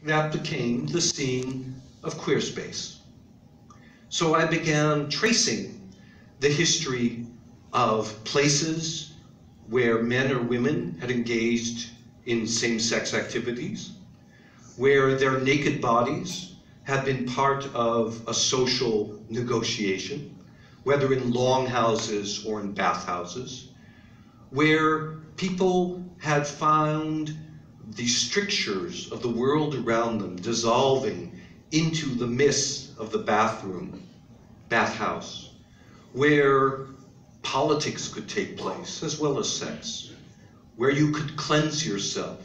that became the scene of Queerspace. So I began tracing the history of places where men or women had engaged in same-sex activities, where their naked bodies had been part of a social negotiation, whether in longhouses or in bathhouses, where people had found the strictures of the world around them dissolving into the mist of the bathhouse, where politics could take place as well as sex, where you could cleanse yourself,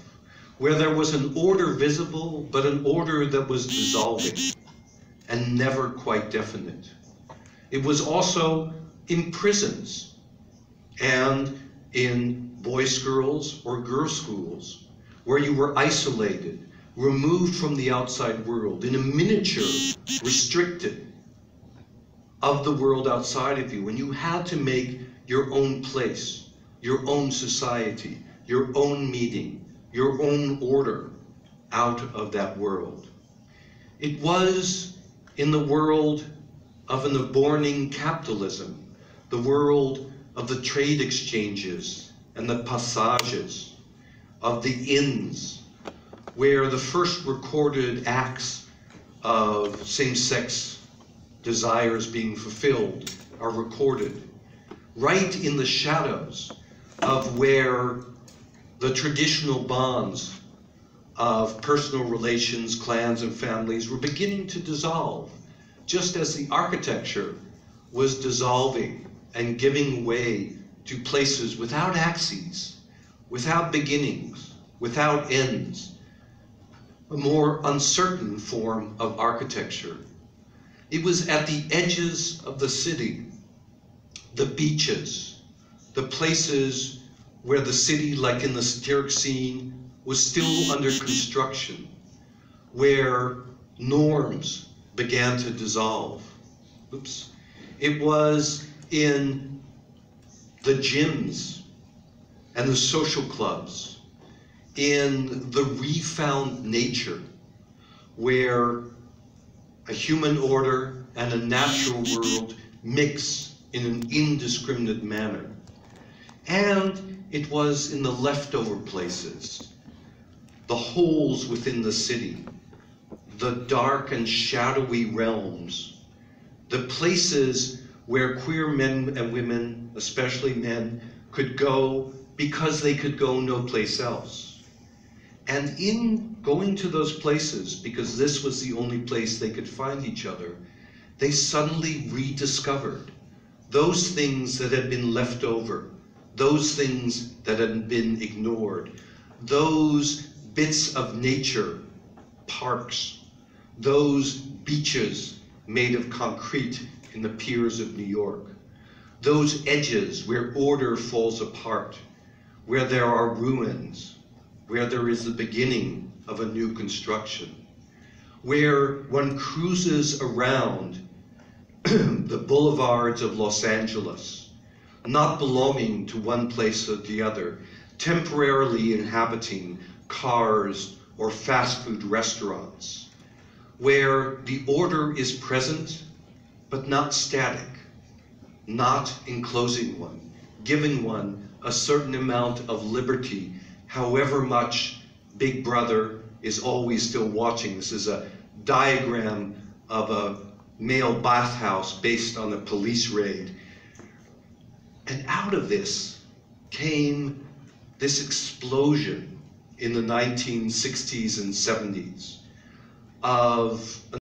where there was an order visible, but an order that was dissolving and never quite definite. It was also in prisons and in boys' schools or girls' schools, where you were isolated, removed from the outside world, in a miniature, restricted of the world outside of you, and you had to make your own place, your own society, your own meeting, your own order out of that world. It was in the world of an aborning capitalism, the world of the trade exchanges and the passages, of the inns, where the first recorded acts of same-sex desires being fulfilled are recorded, right in the shadows of where the traditional bonds of personal relations, clans, and families were beginning to dissolve, just as the architecture was dissolving and giving way to places without axes, without beginnings, without ends, a more uncertain form of architecture. It was at the edges of the city, the beaches, the places where the city, like in the satiric scene, was still under construction, where norms began to dissolve. Oops. It was in the gyms and the social clubs, in the refound nature, where a human order and a natural world mix in an indiscriminate manner. And it was in the leftover places, the holes within the city, the dark and shadowy realms, the places where queer men and women, especially men, could go because they could go no place else. And in going to those places, because this was the only place they could find each other, they suddenly rediscovered those things that had been left over, those things that had been ignored, those bits of nature, parks, those beaches made of concrete in the piers of New York, those edges where order falls apart, where there are ruins, where there is the beginning of a new construction, where one cruises around the boulevards of Los Angeles, not belonging to one place or the other, temporarily inhabiting cars or fast food restaurants, where the order is present but not static, not enclosing one, giving one a certain amount of liberty, however much Big Brother is always still watching. This is a diagram of a male bathhouse based on a police raid. And out of this came this explosion in the 1960s and 70s of